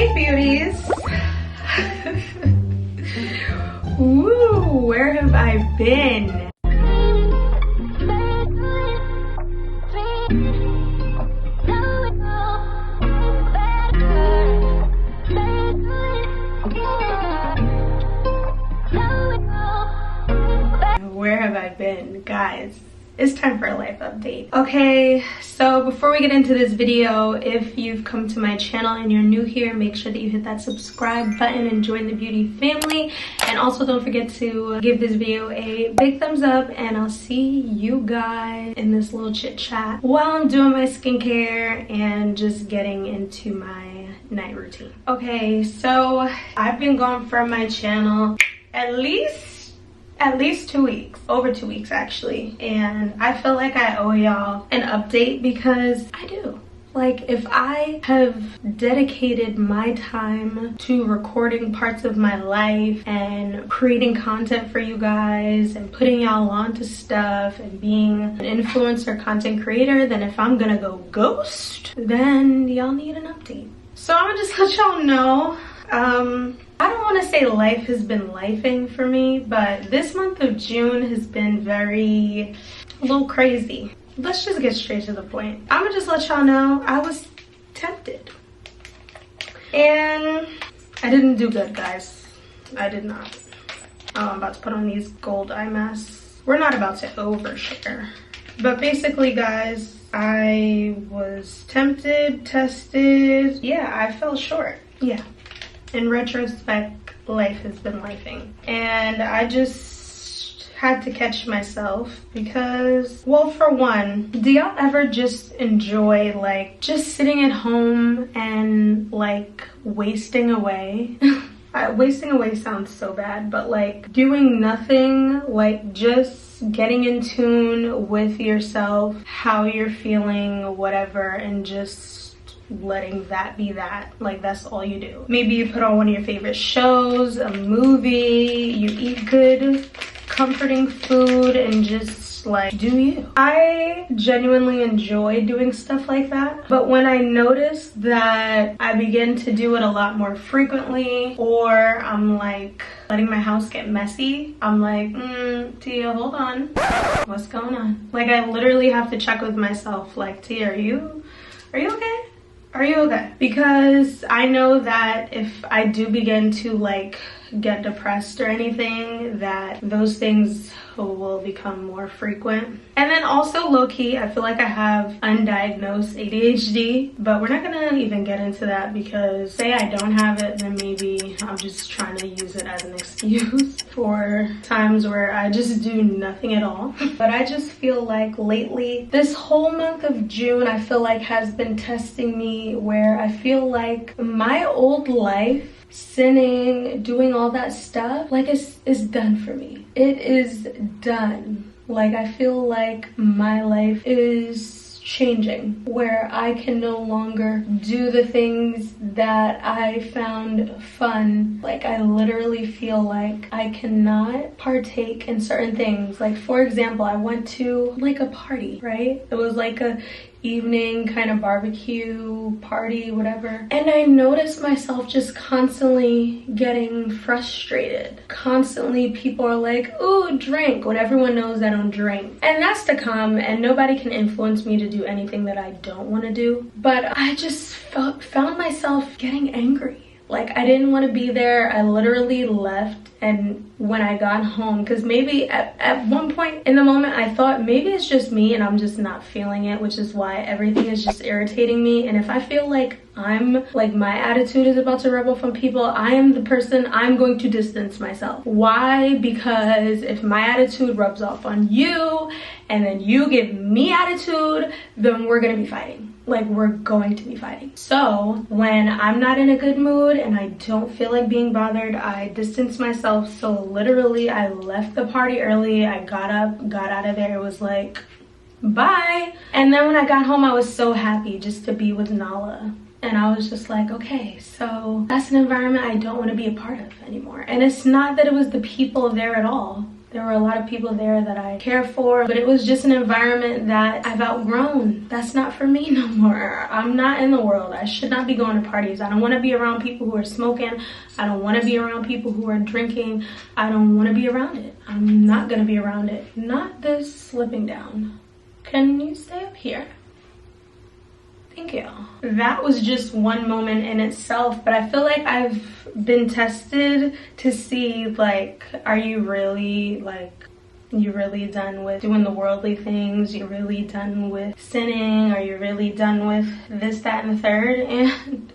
Hey beauties! Woo, where have I been? Where have I been, guys? It's time for a life update. Okay, so before we get into this video, if you've come to my channel and you're new here, make sure that you hit that subscribe button and join the beauty family. And also don't forget to give this video a big thumbs up, and I'll see you guys in this little chit chat while I'm doing my skincare and just getting into my night routine. Okay, so I've been gone from my channel at least 2 weeks, over 2 weeks actually, and I feel like I owe y'all an update because I do. Like, if I have dedicated my time to recording parts of my life and creating content for you guys and putting y'all onto stuff and being an influencer content creator, then if I'm gonna go ghost, then y'all need an update. So I'm gonna just let y'all know, I don't want to say life has been lifing for me, but this month of June has been a little crazy. Let's just get straight to the point. I'm gonna just let y'all know I was tempted. And I didn't do good, guys. I did not. Oh, I'm about to put on these gold eye masks. We're not about to overshare. But basically, guys, I was tempted, tested. Yeah, I fell short. Yeah. In retrospect, life has been lifing. And I just had to catch myself because, well, for one, do y'all ever just enjoy like just sitting at home and like wasting away? Wasting away sounds so bad, but like doing nothing, like just getting in tune with yourself, how you're feeling, whatever, and just letting that be that. Like, that's all you do. Maybe you put on one of your favorite shows, a movie, you eat good comforting food, and just like do you. I genuinely enjoy doing stuff like that, but when I notice that I begin to do it a lot more frequently, or I'm like letting my house get messy, I'm like, Tia, hold on, what's going on? Like, I literally have to check with myself, like, Tia, are you okay? Are you okay? Because I know that if I do begin to like get depressed or anything, that those things will become more frequent. And then also low-key, I feel like I have undiagnosed ADHD, but we're not gonna even get into that because say I don't have it, then maybe I'm just trying to use it as an excuse for times where I just do nothing at all. But I just feel like lately, this whole month of June, I feel like has been testing me, where I feel like my old life, sinning, doing all that stuff, like it's done for me. It is done. Like, I feel like my life is changing, where I can no longer do the things that I found fun. Like, I literally feel like I cannot partake in certain things. Like, for example, I went to like a party, right? It was like a evening kind of barbecue party, whatever, and I noticed myself just constantly getting frustrated. Constantly people are like, ooh, drink, when everyone knows I don't drink. And that's to come, and nobody can influence me to do anything that I don't want to do. But I just found myself getting angry. Like, I didn't want to be there. I literally left, and when I got home, because maybe at one point in the moment I thought maybe it's just me and I'm just not feeling it, which is why everything is just irritating me. And if I feel like my attitude is about to rub off on people, I am the person, I'm going to distance myself. Why? Because if my attitude rubs off on you and then you give me attitude, then we're gonna be fighting. Like, we're going to be fighting. So when I'm not in a good mood and I don't feel like being bothered, I distance myself. So literally I left the party early. I got up, got out of there. It was like, bye. And then when I got home, I was so happy just to be with Nala. And I was just like, okay, so that's an environment I don't want to be a part of anymore. And it's not that it was the people there at all. There were a lot of people there that I care for, but it was just an environment that I've outgrown. That's not for me no more. I'm not in the world. I should not be going to parties. I don't want to be around people who are smoking. I don't want to be around people who are drinking. I don't want to be around it. I'm not going to be around it. Not this slipping down. Can you stay up here? Thank you. That was just one moment in itself, but I feel like I've been tested to see, like, are you really, like, you really done with doing the worldly things? You're really done with sinning? Are you really done with this, that, and the third? And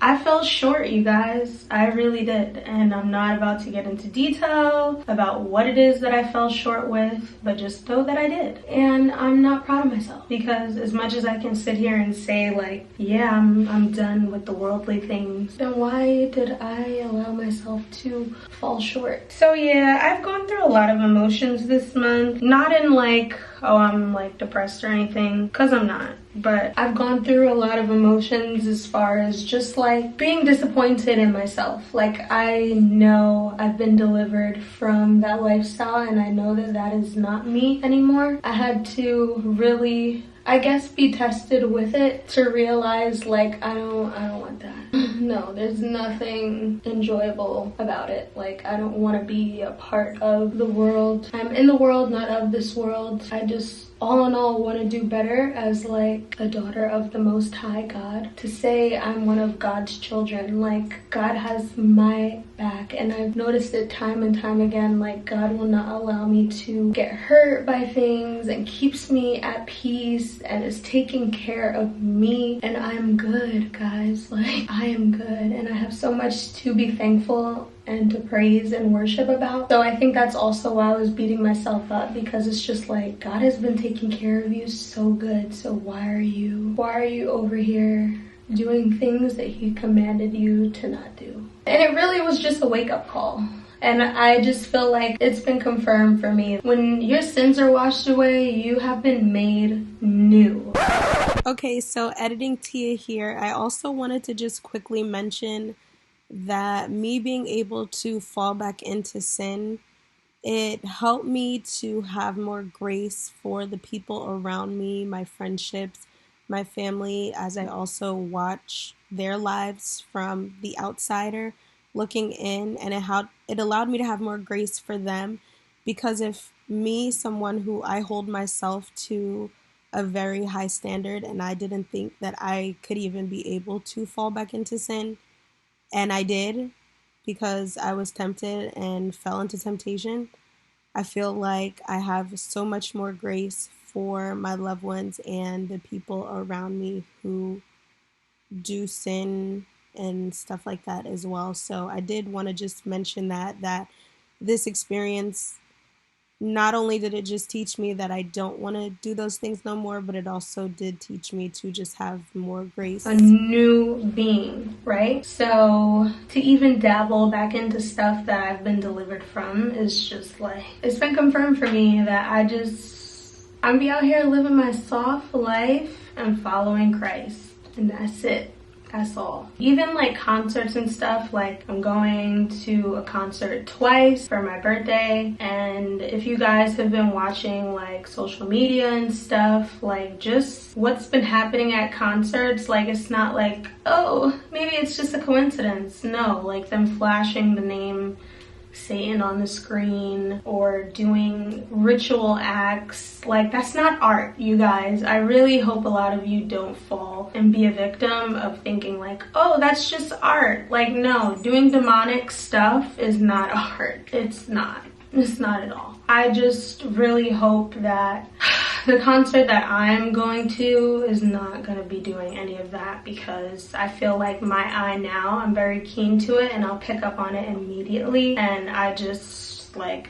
I fell short, you guys. I really did. And I'm not about to get into detail about what it is that I fell short with, but just know that I did. And I'm not proud of myself, because as much as I can sit here and say, like, yeah, I'm done with the worldly things, then why did I allow myself to fall short? So yeah, I've gone through a lot of emotions this month. Not in like, oh, I'm like depressed or anything, because I'm not. But I've gone through a lot of emotions as far as just like being disappointed in myself. Like, I know I've been delivered from that lifestyle, and I know that that is not me anymore. I had to really, I guess, be tested with it to realize, like, I don't want that. No, there's nothing enjoyable about it. Like, I don't want to be a part of the world. I'm in the world, not of this world. I just, all in all, want to do better as like a daughter of the Most High God. To say I'm one of God's children, like, God has my back, and I've noticed it time and time again. Like, God will not allow me to get hurt by things, and keeps me at peace, and is taking care of me, and I'm good, guys. Like, I am good, and I have so much to be thankful and to praise and worship about. So I think that's also why I was beating myself up, because it's just like, God has been taking care of you so good, so why are you over here doing things that he commanded you to not do? And it really was just a wake-up call. And I just feel like it's been confirmed for me. When your sins are washed away, you have been made new. Okay, so editing Tia here. I also wanted to just quickly mention that me being able to fall back into sin, it helped me to have more grace for the people around me, my friendships, my family, as I also watch their lives from the outsider looking in, and it allowed me to have more grace for them, because if me, someone who I hold myself to a very high standard, and I didn't think that I could even be able to fall back into sin, and I did, because I was tempted and fell into temptation, I feel like I have so much more grace for my loved ones and the people around me who do sin and stuff like that as well. So I did want to just mention that this experience, not only did it just teach me that I don't want to do those things no more, but it also did teach me to just have more grace. A new being, right? So to even dabble back into stuff that I've been delivered from is just like, it's been confirmed for me that I'm be out here living my soft life and following Christ. And that's it. That's all. Even like concerts and stuff, like I'm going to a concert twice for my birthday, and if you guys have been watching like social media and stuff, like just what's been happening at concerts, like it's not like, oh, maybe it's just a coincidence. No, like them flashing the name Satan on the screen or doing ritual acts, like that's not art, you guys. I really hope a lot of you don't fall and be a victim of thinking like, oh, that's just art. Like, no, doing demonic stuff is not art. It's not at all. I just really hope that the concert that I'm going to is not going to be doing any of that, because I feel like my eye now, I'm very keen to it and I'll pick up on it immediately, and I just like,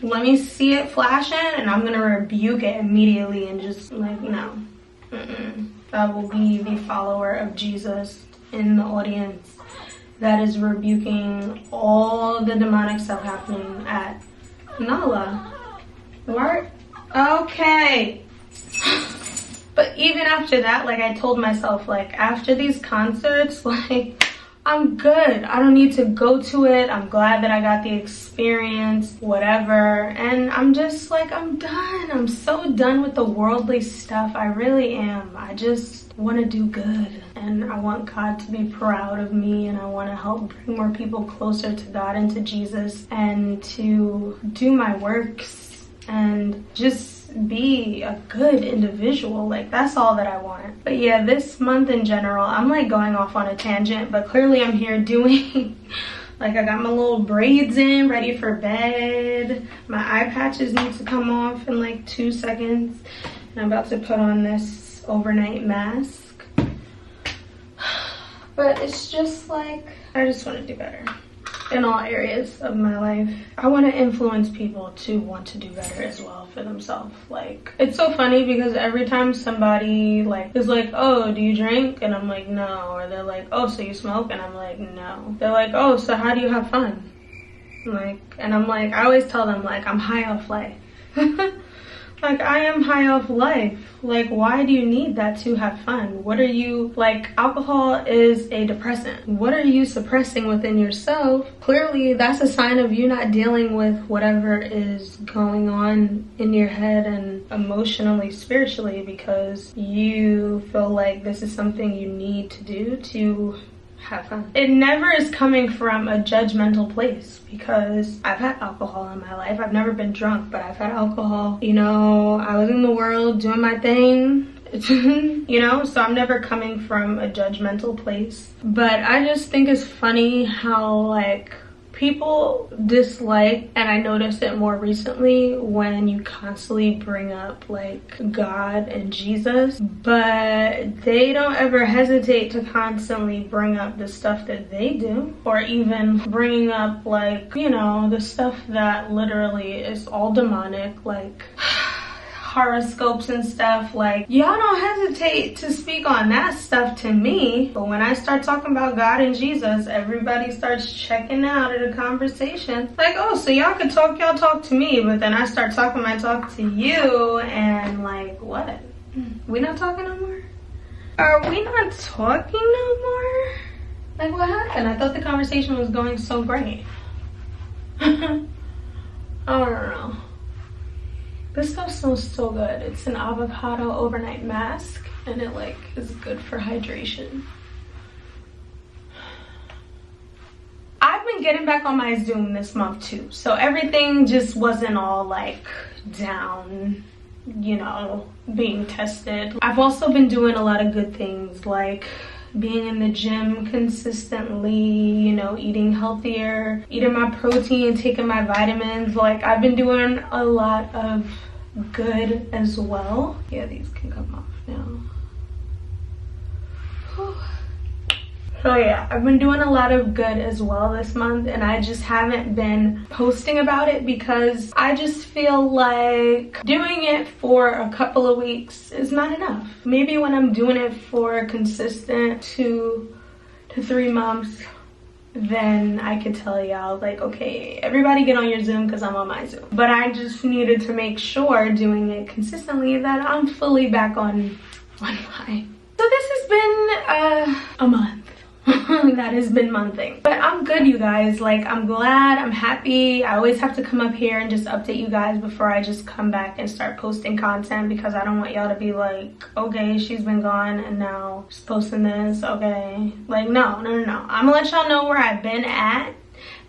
let me see it flashing and I'm going to rebuke it immediately and just like, no. I will be the follower of Jesus in the audience that is rebuking all the demonic stuff happening at Nala. What? Okay. But even after that, like I told myself, like after these concerts, like I'm good. I don't need to go to it. I'm glad that I got the experience, whatever. And I'm just like, I'm done. I'm so done with the worldly stuff. I really am. I just want to do good. And I want God to be proud of me. And I want to help bring more people closer to God and to Jesus. And to do my works. And just be a good individual. Like, that's all that I want. But yeah, this month in general, I'm like going off on a tangent, but clearly I'm here doing like, I got my little braids in, ready for bed. My eye patches need to come off in like 2 seconds, and I'm about to put on this overnight mask. But it's just like, I just want to do better in all areas of my life. I want to influence people to want to do better as well for themselves. Like, it's so funny because every time somebody like is like, oh, do you drink? And I'm like, no. Or they're like, oh, so you smoke? And I'm like, no. They're like, oh, so how do you have fun? And I'm like, I always tell them, like, I'm high off life. Like, I am high off life. Like, why do you need that to have fun? What are you, like, alcohol is a depressant. What are you suppressing within yourself? Clearly, that's a sign of you not dealing with whatever is going on in your head and emotionally, spiritually, because you feel like this is something you need to do to have fun. It never is coming from a judgmental place, because I've had alcohol in my life. I've never been drunk, but I've had alcohol. You know, I was in the world doing my thing, you know, so I'm never coming from a judgmental place. But I just think it's funny how, like, people dislike, and I noticed it more recently, when you constantly bring up like God and Jesus, but they don't ever hesitate to constantly bring up the stuff that they do, or even bringing up, like, you know, the stuff that literally is all demonic, like horoscopes and stuff. Like, y'all don't hesitate to speak on that stuff to me, but when I start talking about God and Jesus, everybody starts checking out of the conversation. Like, oh, so y'all could talk, y'all talk to me, but then I start talking my talk to you, and like, what? We not talking no more? Are we not talking no more? Like, what happened? I thought the conversation was going so great. I don't know. This stuff smells so good. It's an avocado overnight mask, and it like is good for hydration. I've been getting back on my Zoom this month too, so everything just wasn't all like down, you know, being tested. I've also been doing a lot of good things, like being in the gym consistently, you know, eating healthier, eating my protein, taking my vitamins. Like, I've been doing a lot of good as well. Yeah, these can come off now. Whew. So yeah, I've been doing a lot of good as well this month, and I just haven't been posting about it because I just feel like doing it for a couple of weeks is not enough. Maybe when I'm doing it for a consistent 2 to 3 months, then I could tell y'all, like, okay, everybody get on your Zoom because I'm on my Zoom. But I just needed to make sure, doing it consistently, that I'm fully back on mine. So this has been a month. That has been monthing, but I'm good, you guys. Like, I'm glad, I'm happy. I always have to come up here and just update you guys before I just come back and start posting content, because I don't want y'all to be like, okay, she's been gone and now she's posting this. Okay, like, no. I'm gonna let y'all know where I've been at,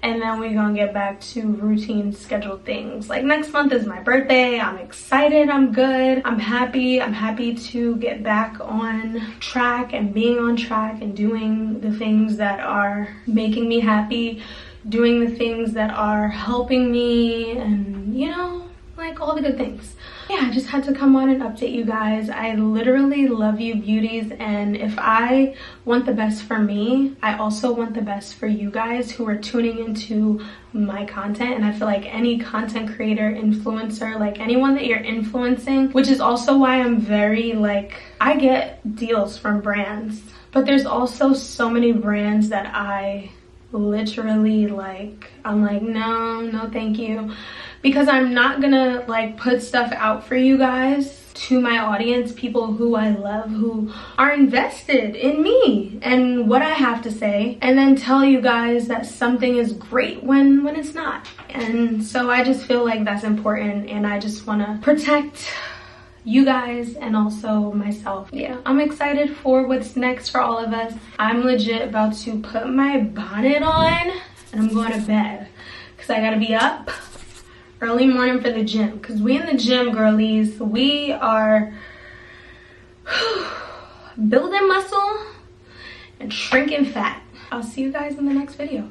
and then we're gonna get back to routine scheduled things. Like, next month is my birthday. I'm excited, I'm good, I'm happy. I'm happy to get back on track and being on track and doing the things that are making me happy, doing the things that are helping me, and, you know, like, all the good things. Yeah, I just had to come on and update you guys. I literally love you, beauties, and if I want the best for me, I also want the best for you guys who are tuning into my content. And I feel like any content creator, influencer, like anyone that you're influencing, which is also why I'm very, like, I get deals from brands, but there's also so many brands that I literally, like, I'm like, no thank you, because I'm not gonna like put stuff out for you guys to my audience, people who I love, who are invested in me and what I have to say, and then tell you guys that something is great when it's not. And so I just feel like that's important, and I just want to protect you guys and also myself. Yeah, I'm excited for what's next for all of us. I'm legit about to put my bonnet on and I'm going to bed because I gotta be up early morning for the gym, because we in the gym, girlies. We are building muscle and shrinking fat. I'll see you guys in the next video.